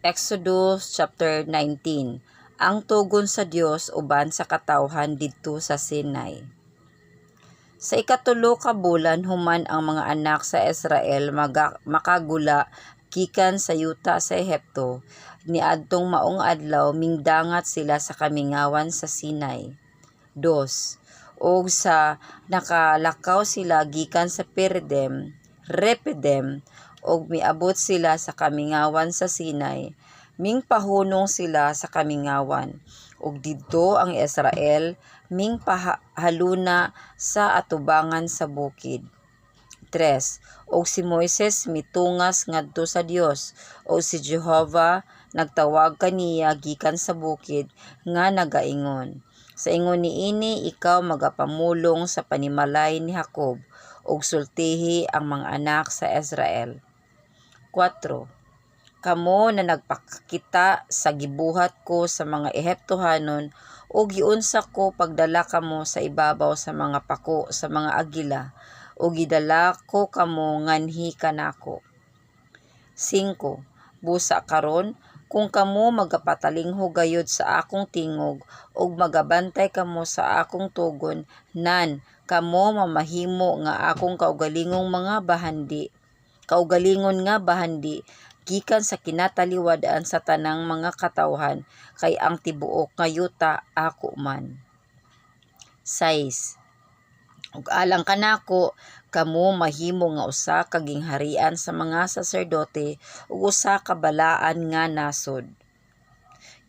Exodus chapter 19. Ang tugon sa Dios uban sa katawhan didto sa Sinai. Sa ikatulo ka bulan human ang mga anak sa Israel makagula gikan sa yuta sa Ehipto, niadtong maong adlaw mingdangat sila sa kamingawan sa Sinai. 2. Og sa nakalakaw sila gikan sa Repidem, og miabot sila sa kamingawan sa Sinai, mingpahunong sila sa kamingawan, ug didto ang Israel mingpahaluna sa atubangan sa bukid. 3. Og si Moises mitungas ngadto sa Dios, og si Jehovah nagtawag kaniya gikan sa bukid nga nagaingon, sa ingon niini ikaw magapamulong sa panimalay ni Jacob, ug sultihi ang mga anak sa Israel. 4. Kamo na nagpakita sa gibuhat ko sa mga Ehiptohanon, ug giunsa ko pagdala kamo sa ibabaw sa mga pako sa mga agila, ug gidala ko kamo nganhi kanako. 5. Busa karon kung kamo magapatalingho gayud sa akong tingog, ug magabantay kamo sa akong tugon, nan kamo mamahimo nga akong kaugalingon nga bahandi gikan sa kinataliwad-an sa tanang mga katawhan, kay ang tibuok nga yuta ako man. 6. Ug alang kanako kamo mahimo nga usa ka gingharian sa mga saserdote ug usa ka balaan nga nasod.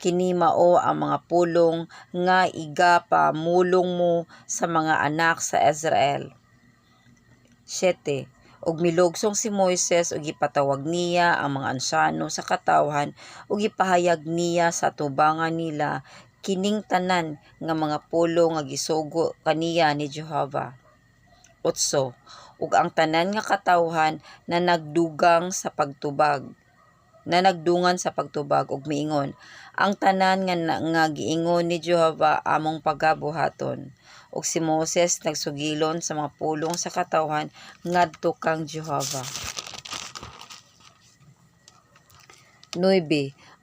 Kini mao ang mga pulong nga igapamulong mo sa mga anak sa Israel. 7. Ug milugsong si Moises ug gipatawag niya ang mga ansyano sa katawhan ug gipahayag niya sa atubangan nila kining tanan nga mga pulong nga gisugo kaniya ni Jehovah. 8. Ug ang tanan nga katawhan na nagdungan sa pagtubag ug miingon, ang tanan nga giingon ni Jehovah among pagabuhaton. Ug si Moses nagsugilon sa mga pulong sa katawhan ngadto kang Jehovah. 9.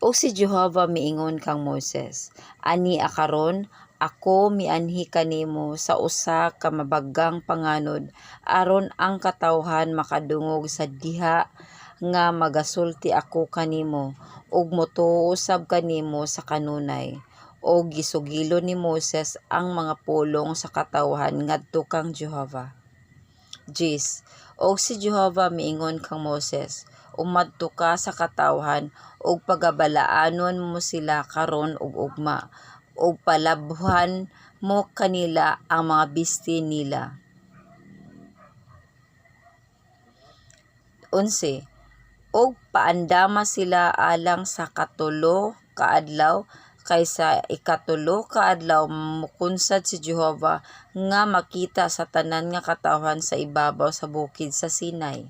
Ug si Jehovah miingon kang Moses, ani akaron ako mianhi kanimo sa usa ka mabagang panganod aron ang katawhan makadungog sa diha nga magasulti ako kanimo ug motuo usab kanimo sa kanunay. Og gisugilon ni Moses ang mga pulong sa katawhan ngadto kang Jehovah. 10. Og si Jehovah miingon kang Moses, umadto ka sa katawhan ug pagabalaanon mo sila karon ug ugma, ug palabhan mo kanila ang mga bisti nila. 11. Og paandama sila alang sa katulo ka adlaw, kaysa ikatulo ka adlaw mukunsad si Jehovah nga makita sa tanan nga katawhan sa ibabaw sa bukid sa Sinai.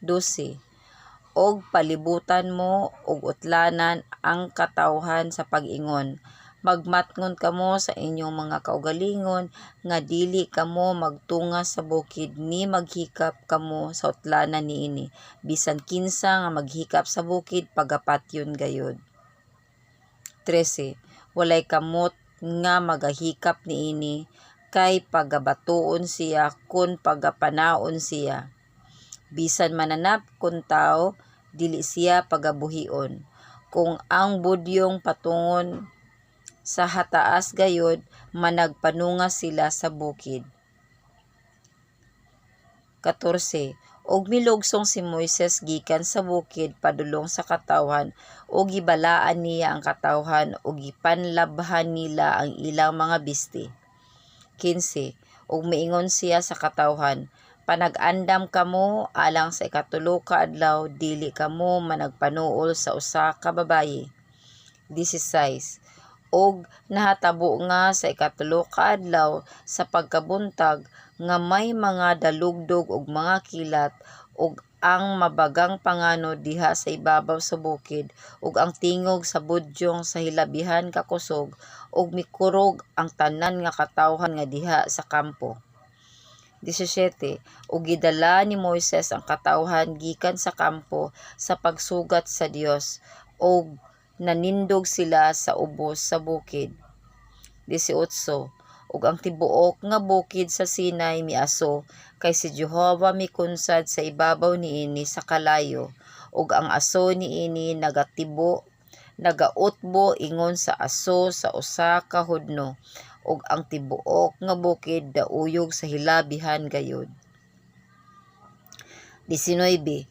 12. Og palibutan mo og utlanan ang katawhan sa pag-ingon, magmatngon kamo sa inyong mga kaugalingon nga dili kamo magtungas sa bukid ni maghikap kamo sa utlanan niini, bisan kinsa nga maghikap sa bukid pagapatyon gayud. 13. Walay kamot nga magahikap niini, kay pagabatuon siya kun pagapanaon siya. Bisan mananap kun tao, dili siya pagabuhion. Kung ang budyong patungon sa hataas gayud, managpanungas sila sa bukid. 14. Og milugsong si Moises gikan sa bukid padulong sa katawhan, ug gibalaan niya ang katawhan ug gipanlabhan nila ang ilang mga bisti. 15. Og miingon siya sa katawhan, panag-andam kamo alang sa ikatulo ka adlaw, dili kamo managpanuol sa usa ka babayi. 16. Og nahatabo nga sa ikatulo ka adlaw sa pagkabuntag nga may mga dalugdog ug mga kilat, ug ang mabagang panganod diha sa ibabaw sa bukid, ug ang tingog sa budyong sa hilabihan ka kusog, ug mikurog ang tanan nga katawhan nga diha sa kampo. 17. Ug gidala ni Moises ang katawhan gikan sa kampo sa pagsugat sa Dios, og nanindog sila sa ubos sa bukid. 18. Ug ang tibuok nga bukid sa Sinai miaso, kay si Jehova mikunsad sa ibabaw niini sa kalayo, ug ang aso niini nagautbo ingon sa aso sa usa ka hudno, ug ang tibuok nga bukid dauyog sa hilabihan gayud. 19.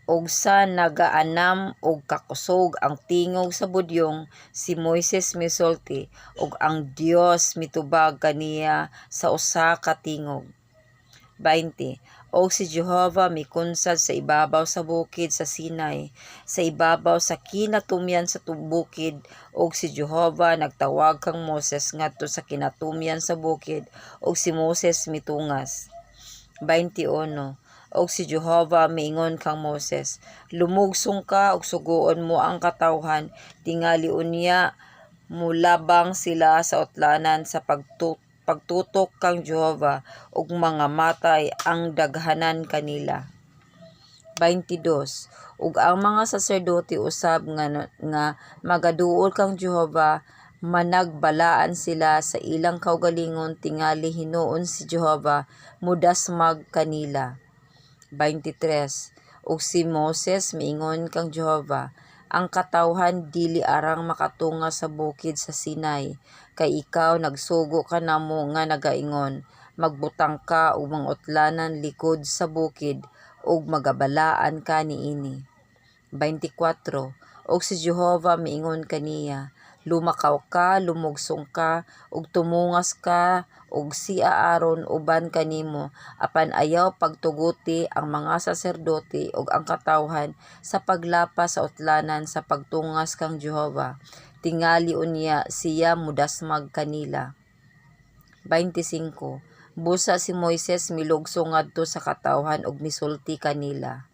Ug sa nagaanam og kakusog ang tingog sa budyong, si Moises misulti, ug ang Dios mitubag kaniya sa usa ka tingog. 20. Og si Jehova mikunsad sa ibabaw sa bukid sa Sinai, sa ibabaw sa kinatumyan sa bukid, og si Jehova nagtawag kang Moses ngadto sa kinatumyan sa bukid, og si Moses mitungas. 21. Og si Jehova miingon kang Moses, lumugsong ka ug suguon mo ang katawhan, tingali unya mulabang sila sa utlanan sa pagtutok kang Jehova, ug mga matay ang daghanan kanila. 22. Ug ang mga saserdote usab nga magaduol kang Jehova, managbalaan sila sa ilang kaugalingon tingali hinuon si Jehova mudasmag kanila. 23. Ug si Moses miingon kang Jehova, ang katawhan dili arang makatunga sa bukid sa Sinai, kay ikaw nagsugo ka namo nga nagaingon, magbutang ka og mga utlanan likod sa bukid, ug magabalaan ka niini. 24. Ug si Jehova miingon kaniya, lumakaw ka, lumugsong ka, ug tumungas ka, ug si Aaron uban kanimo, apan ayaw pagtuguti ang mga saserdote ug ang katawhan sa paglapas sa utlanan sa pagtungas kang Jehova, tingali unya siya mudasmag kanila. 25. Busa si Moises milugsong ngadto sa katawhan ug misulti kanila.